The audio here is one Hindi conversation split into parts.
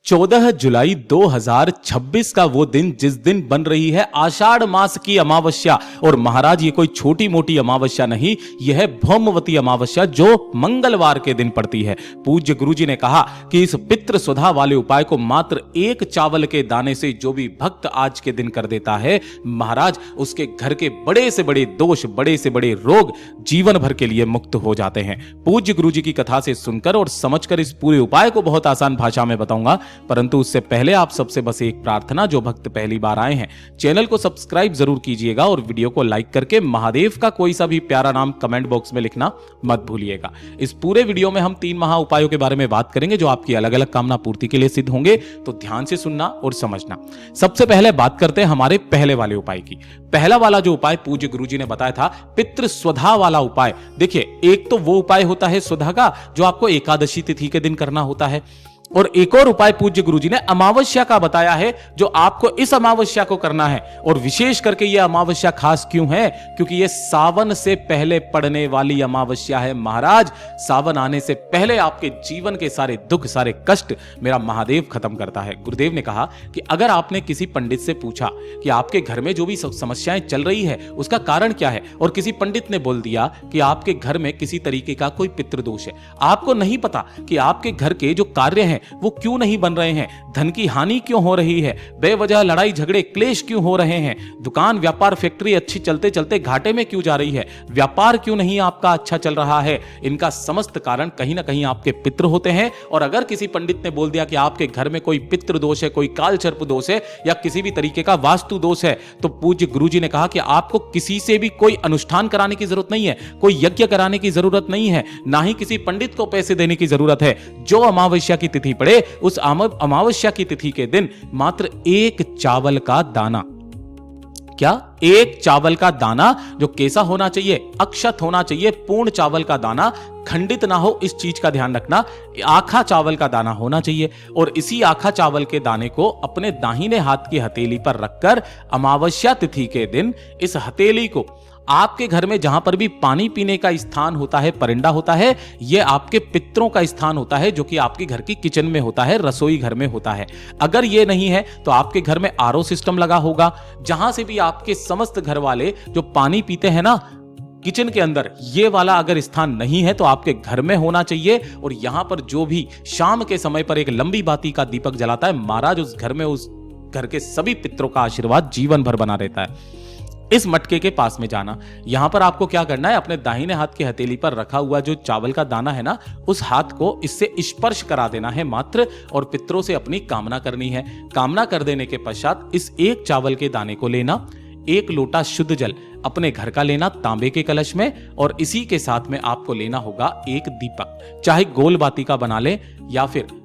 14 जुलाई 2026 का वो दिन जिस दिन बन रही है आषाढ़ मास की अमावस्या। और महाराज ये कोई छोटी मोटी अमावस्या नहीं, यह है भौमवती अमावस्या जो मंगलवार के दिन पड़ती है। पूज्य गुरुजी ने कहा कि इस पितृ सुधा वाले उपाय को मात्र एक चावल के दाने से जो भी भक्त आज के दिन कर देता है, महाराज उसके घर के बड़े से बड़े दोष, बड़े से बड़े रोग जीवन भर के लिए मुक्त हो जाते हैं। पूज्य गुरुजी की कथा से सुनकर और समझकर इस पूरे उपाय को बहुत आसान भाषा में बताऊंगा, परंतु उससे पहले आप सबसे बस एक प्रार्थना, जो भक्त पहली बार आए हैं चैनल को सब्सक्राइब जरूर कीजिएगा और वीडियो को लाइक करके महादेव का कोई सा भी प्यारा नाम कमेंट बॉक्स में लिखना मत भूलिएगा। इस पूरे वीडियो में हम 3 महा उपायों के बारे में बात करेंगे जो आपकी अलग अलग कामना पूर्ति के लिए सिद्ध होंगे, तो ध्यान से सुनना और समझना। सबसे पहले बात करते हैं हमारे पहले वाले उपाय की। पहला वाला जो उपाय पूज्य गुरुजी ने बताया था, पितृ स्वधा वाला उपाय। देखिए, एक तो वो उपाय होता है स्वधा का जो आपको एकादशी तिथि के दिन करना होता है, और एक और उपाय पूज्य गुरुजी ने अमावस्या का बताया है जो आपको इस अमावस्या को करना है। और विशेष करके यह अमावस्या खास क्यों है? क्योंकि यह सावन से पहले पड़ने वाली अमावस्या है। महाराज सावन आने से पहले आपके जीवन के सारे दुख, सारे कष्ट मेरा महादेव खत्म करता है। गुरुदेव ने कहा कि अगर आपने किसी पंडित से पूछा कि आपके घर में जो भी समस्याएं चल रही है उसका कारण क्या है, और किसी पंडित ने बोल दिया कि आपके घर में किसी तरीके का कोई पितृदोष है, आपको नहीं पता कि आपके घर के जो कार्य हैं वो क्यों नहीं बन रहे हैं, धन की हानि क्यों हो रही है, बेवजह लड़ाई झगड़े क्लेश क्यों हो रहे हैं, दुकान व्यापार फैक्ट्री अच्छी चलते चलते घाटे में क्यों जा रही है, व्यापार क्यों नहीं आपका अच्छा चल रहा है, इनका समस्त कारण कहीं ना कहीं आपके पितृ होते हैं। और अगर किसी पंडित ने बोल दिया कि आपके घर में कोई पितृ दोष है, कोई कालसर्प दोष है या किसी भी तरीके का वास्तु दोष है, तो पूज्य गुरुजी ने कहा कि आपको किसी से भी कोई अनुष्ठान कराने की जरूरत नहीं है, कोई यज्ञ कराने की जरूरत नहीं है, ना ही किसी पंडित को पैसे देने की जरूरत है। जो अमावस्या की तिथि पड़े उस अमावस्या की तिथि के दिन मात्र एक चावल का दाना, क्या एक चावल का दाना, जो कैसा होना चाहिए, अक्षत होना चाहिए, पूर्ण चावल का दाना, खंडित ना हो, इस चीज का ध्यान रखना। आखा चावल का दाना होना चाहिए और इसी आखा चावल के दाने को अपने दाहिने हाथ की हथेली पर रखकर अमावस्या तिथि के दिन इस हथेली को आपके घर में जहां पर भी पानी पीने का स्थान होता है, परिंदा होता है, यह आपके पितरों का स्थान होता है जो कि आपके घर की किचन में होता है, रसोई घर में होता है। अगर यह नहीं है तो आपके घर में आरओ सिस्टम लगा होगा, जहां से भी आपके समस्त घर वाले जो पानी पीते हैं ना किचन के अंदर, ये वाला अगर स्थान नहीं है तो आपके घर में होना चाहिए। और यहां पर जो भी शाम के समय पर एक लंबी बाती का दीपक जलाता है, महाराज उस घर में, उस घर के सभी पितरों का आशीर्वाद जीवन भर बना रहता है। इस मटके के पास में जाना, यहां पर आपको क्या करना है, अपने दाहिने हाथ की हथेली पर रखा हुआ जो चावल का दाना है ना, उस हाथ को इससे स्पर्श करा देना है मात्र, और पितरों से अपनी कामना करनी है। कामना कर देने के पश्चात इस एक चावल के दाने को लेना, एक लोटा शुद्ध जल अपने घर का लेना तांबे के कलश में, और इसी के साथ में आपको लेना होगा एक दीपक, चाहे गोल बाती का बना ले या फिर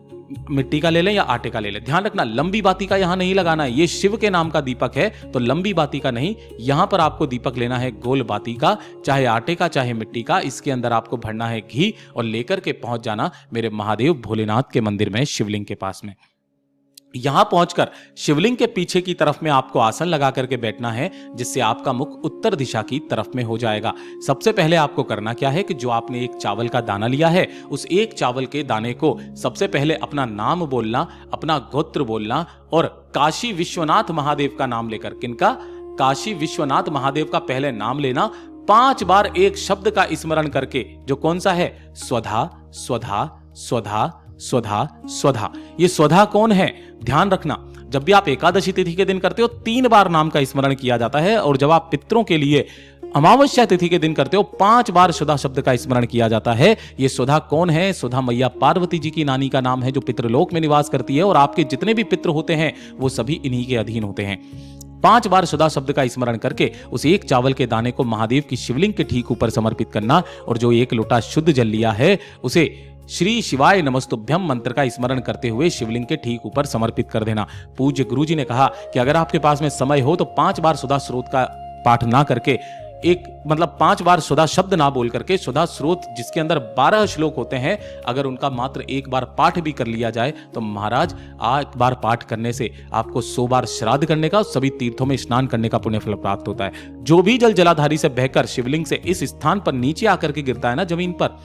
मिट्टी का ले लें या आटे का ले लें। ध्यान रखना लंबी बाती का यहां नहीं लगाना है, ये शिव के नाम का दीपक है तो लंबी बाती का नहीं, यहां पर आपको दीपक लेना है गोल बाती का, चाहे आटे का चाहे मिट्टी का। इसके अंदर आपको भरना है घी और लेकर के पहुंच जाना मेरे महादेव भोलेनाथ के मंदिर में, शिवलिंग के पास में। यहां पहुंचकर शिवलिंग के पीछे की तरफ में आपको आसन लगा करके बैठना है, जिससे आपका मुख उत्तर दिशा की तरफ में हो जाएगा। सबसे पहले आपको करना क्या है कि जो आपने एक चावल का दाना लिया है, उस एक चावल के दाने को सबसे पहले अपना नाम बोलना, अपना गोत्र बोलना, और काशी विश्वनाथ महादेव का नाम लेकर, किनका, काशी विश्वनाथ महादेव का पहले नाम लेना, 5 बार एक शब्द का स्मरण करके, जो कौन सा है, स्वधा स्वधा स्वधा स्वधा स्वधा। ये स्वधा कौन है, ध्यान रखना, जब भी आप एकादशी तिथि के दिन करते हो 3 बार नाम का स्मरण किया जाता है, और जब आप पितरों के लिए अमावस्या तिथि के दिन करते हो 5 बार सुधा शब्द का स्मरण किया जाता है। ये सुधा कौन है? सुधा मैया पार्वती जी की नानी का नाम है जो पितृलोक में निवास करती है, और आपके जितने भी पितृ होते हैं वो सभी इन्हीं के अधीन होते हैं। 5 बार सुधा शब्द का स्मरण करके उस एक चावल के दाने को महादेव की शिवलिंग के ठीक ऊपर समर्पित करना, और जो एक लोटा शुद्ध जल लिया है उसे श्री शिवाय नमस्तुभ्यम मंत्र का स्मरण करते हुए शिवलिंग के ठीक ऊपर समर्पित कर देना। पूज्य गुरुजी ने कहा कि अगर आपके पास में समय हो तो 5 बार सुधा स्रोत का पाठ ना करके, 5 बार सुधा शब्द ना बोल करके, सुधा स्रोत जिसके अंदर 12 श्लोक होते हैं, अगर उनका मात्र 1 बार पाठ भी कर लिया जाए तो महाराज 8 बार पाठ करने से आपको 100 बार श्राद्ध करने का, सभी तीर्थों में स्नान करने का पुण्य फल प्राप्त होता है। जो भी जल जलाधारी से बहकर शिवलिंग से इस स्थान पर नीचे आकर के गिरता है ना जमीन पर,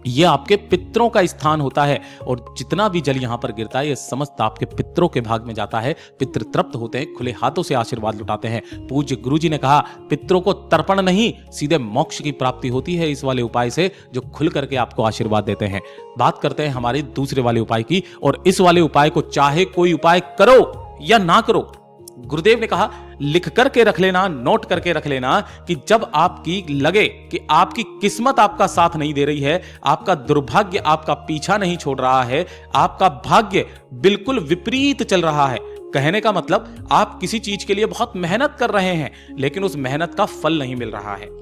ये आपके पितरों का स्थान होता है और जितना भी जल यहां पर गिरता है ये समस्त आपके पितरों के भाग में जाता है। पितृ तृप्त होते हैं, खुले हाथों से आशीर्वाद लुटाते हैं। पूज्य गुरुजी ने कहा पितरों को तर्पण नहीं, सीधे मोक्ष की प्राप्ति होती है इस वाले उपाय से, जो खुल करके आपको आशीर्वाद देते हैं। बात करते हैं हमारे दूसरे वाले उपाय की, और इस वाले उपाय को चाहे कोई उपाय करो या ना करो, गुरुदेव ने कहा लिख करके रख लेना, नोट करके रख लेना कि जब आपकी लगे कि आपकी किस्मत आपका साथ नहीं दे रही है, आपका दुर्भाग्य आपका पीछा नहीं छोड़ रहा है, आपका भाग्य बिल्कुल विपरीत चल रहा है, कहने का मतलब आप किसी चीज के लिए बहुत मेहनत कर रहे हैं लेकिन उस मेहनत का फल नहीं मिल रहा है,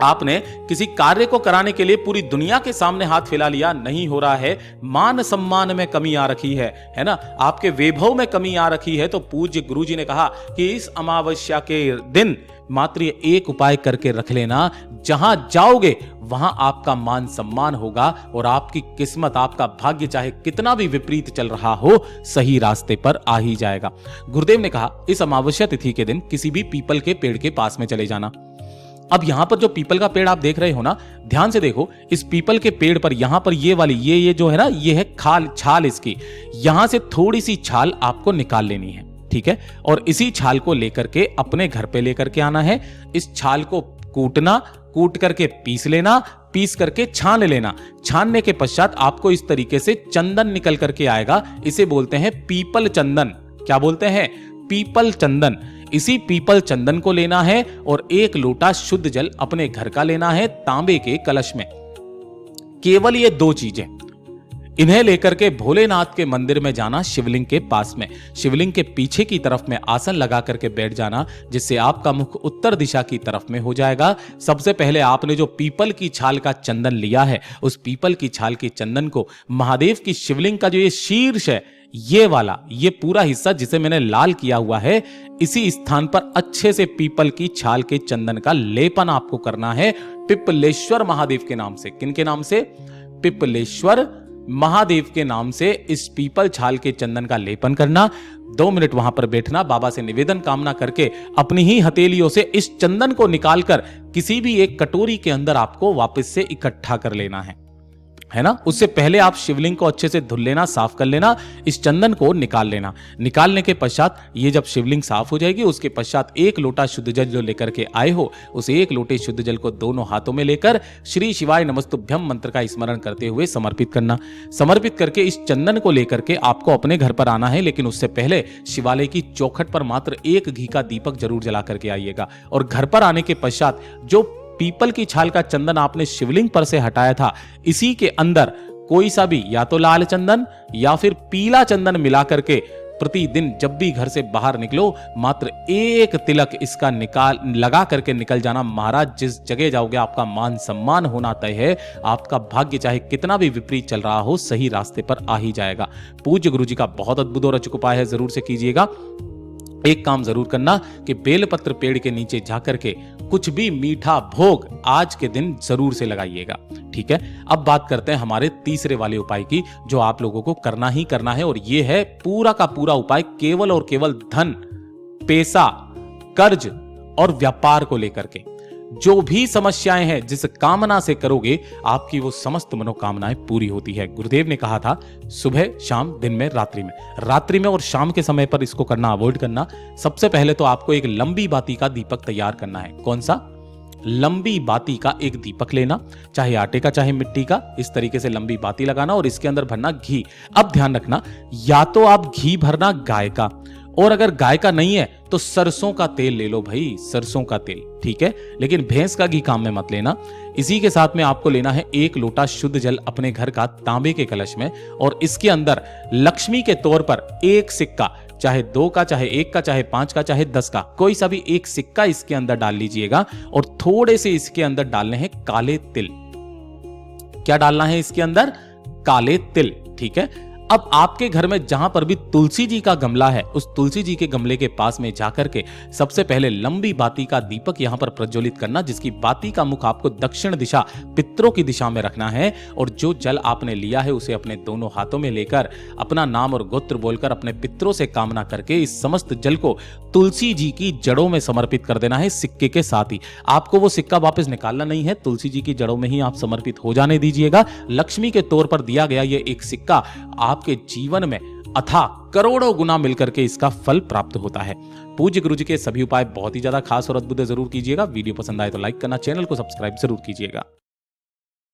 आपने किसी कार्य को कराने के लिए पूरी दुनिया के सामने हाथ फैला लिया, नहीं हो रहा है, मान सम्मान में कमी आ रखी है ना, आपके वैभव में कमी आ रखी है, तो पूज्य गुरुजी ने कहा कि इस अमावस्या के दिन मात्र एक उपाय करके रख लेना, जहां जाओगे वहां आपका मान सम्मान होगा और आपकी किस्मत, आपका भाग्य चाहे कितना भी विपरीत चल रहा हो, सही रास्ते पर आ ही जाएगा। गुरुदेव ने कहा इस अमावस्या तिथि के दिन किसी भी पीपल के पेड़ के पास में चले जाना। अब यहां पर जो पीपल का पेड़ आप देख रहे हो ना, ध्यान से देखो, इस पीपल के पेड़ पर यहां पर ये वाली ये जो है ना, ये है छाल इसकी, यहां से थोड़ी सी छाल आपको निकाल लेनी है, ठीक है, और इसी छाल को लेकर के अपने घर पे लेकर के आना है। इस छाल को कूट करके पीस लेना, पीस करके छान लेना। छानने के पश्चात आपको इस तरीके से चंदन निकल करके आएगा, इसे बोलते हैं पीपल चंदन। क्या बोलते हैं? पीपल चंदन। इसी पीपल चंदन को लेना है और 1 लोटा शुद्ध जल अपने घर का लेना है, तांबे के कलश में। केवल ये 2 चीजें, इन्हें लेकर के भोलेनाथ के मंदिर में जाना, शिवलिंग के पास में, शिवलिंग के पीछे की तरफ में आसन लगा करके बैठ जाना, जिससे आपका मुख उत्तर दिशा की तरफ में हो जाएगा। सबसे पहले आपने जो पीपल की छाल का चंदन लिया है, उस पीपल की छाल के चंदन को महादेव की शिवलिंग का जो ये शीर्ष है, ये वाला, ये पूरा हिस्सा जिसे मैंने लाल किया हुआ है, इसी स्थान पर अच्छे से पीपल की छाल के चंदन का लेपन आपको करना है, पिपलेश्वर महादेव के नाम से। किनके नाम से? पिपलेश्वर महादेव के नाम से इस पीपल छाल के चंदन का लेपन करना। 2 मिनट वहां पर बैठना, बाबा से निवेदन कामना करके अपनी ही हथेलियों से इस चंदन को निकालकर किसी भी एक कटोरी के अंदर आपको वापस से इकट्ठा कर लेना है ना। उससे पहले आप शिवलिंग को अच्छे से धुल लेना, साफ कर लेना, इस चंदन को निकाल लेना। निकालने के पश्चात ये जब शिवलिंग साफ हो जाएगी, उसके पश्चात 1 लोटा शुद्ध जल जो लेकर के आए हो, उस 1 लोटे शुद्ध जल को दोनों हाथों में लेकर श्री शिवाय नमस्तुभ्यम मंत्र का स्मरण करते हुए समर्पित करना। समर्पित करके इस चंदन को लेकर के आपको अपने घर पर आना है, लेकिन उससे पहले शिवालय की चौखट पर मात्र 1 घी का दीपक जरूर जला करके आइएगा। और घर पर आने के पश्चात जो पीपल की छाल का चंदन आपने शिवलिंग पर से हटाया था, इसी के अंदर कोई सा भी या तो लाल चंदन या फिर पीला चंदन मिला करके प्रतिदिन जब भी घर से बाहर निकलो, मात्र 1 तिलक इसका लगा करके निकल जाना। महाराज, जिस जगह जाओगे आपका मान सम्मान होना तय है, आपका भाग्य चाहे कितना भी विपरीत चल रहा हो, सही रास्ते पर आ ही जाएगा। पूज्य गुरु जी का बहुत अद्भुत और अचूक उपाय है, जरूर से कीजिएगा। एक काम जरूर करना कि बेलपत्र पेड़ के नीचे जाकर के कुछ भी मीठा भोग आज के दिन जरूर से लगाइएगा, ठीक है। अब बात करते हैं हमारे तीसरे वाले उपाय की, जो आप लोगों को करना ही करना है, और यह है पूरा का पूरा उपाय केवल और केवल धन, पैसा, कर्ज और व्यापार को लेकर के। जो भी समस्याएं हैं, जिस कामना से करोगे आपकी वो समस्त मनोकामनाएं पूरी होती है। गुरुदेव ने कहा था सुबह, शाम, दिन में, रात्रि में और शाम के समय पर इसको करना अवॉइड करना। सबसे पहले तो आपको एक लंबी बाती का दीपक तैयार करना है। कौन सा? लंबी बाती का एक दीपक लेना, चाहे आटे का चाहे मिट्टी का, इस तरीके से लंबी बाती लगाना और इसके अंदर भरना घी। अब ध्यान रखना, या तो आप घी भरना गाय का, और अगर गाय का नहीं है तो सरसों का तेल ले लो भाई, सरसों का तेल, ठीक है, लेकिन भैंस का घी काम में मत लेना। इसी के साथ में आपको लेना है 1 लोटा शुद्ध जल अपने घर का तांबे के कलश में, और इसके अंदर लक्ष्मी के तौर पर 1 सिक्का, चाहे 2 का, चाहे 1 का, चाहे 5 का, चाहे 10 का, कोई सा भी 1 सिक्का इसके अंदर डाल लीजिएगा। और थोड़े से इसके अंदर डालने हैं काले तिल। क्या डालना है इसके अंदर? काले तिल, ठीक है। अब आपके घर में जहां पर भी तुलसी जी का गमला है, उस तुलसी जी के गमले के पास में जाकर के सबसे पहले लंबी बाती का दीपक यहां पर प्रज्वलित करना, जिसकी बाती का मुख आपको दक्षिण दिशा, पितरों की दिशा में रखना है। और जो जल आपने लिया है उसे अपने दोनों हाथों में लेकर अपना नाम और गोत्र बोलकर अपने पितरों से कामना करके इस समस्त जल को तुलसी जी की जड़ों में समर्पित कर देना है, सिक्के के साथ ही। आपको वो सिक्का वापस निकालना नहीं है, तुलसी जी की जड़ों में ही आप समर्पित हो जाने दीजिएगा। लक्ष्मी के तौर पर दिया गया ये एक सिक्का आपके जीवन में अथाह करोड़ों गुना मिलकर के इसका फल प्राप्त होता है। पूज्य गुरु जी के सभी उपाय बहुत ही ज्यादा खास और अद्भुत जरूर कीजिएगा। वीडियो पसंद आए तो लाइक करना, चैनल को सब्सक्राइब जरूर कीजिएगा।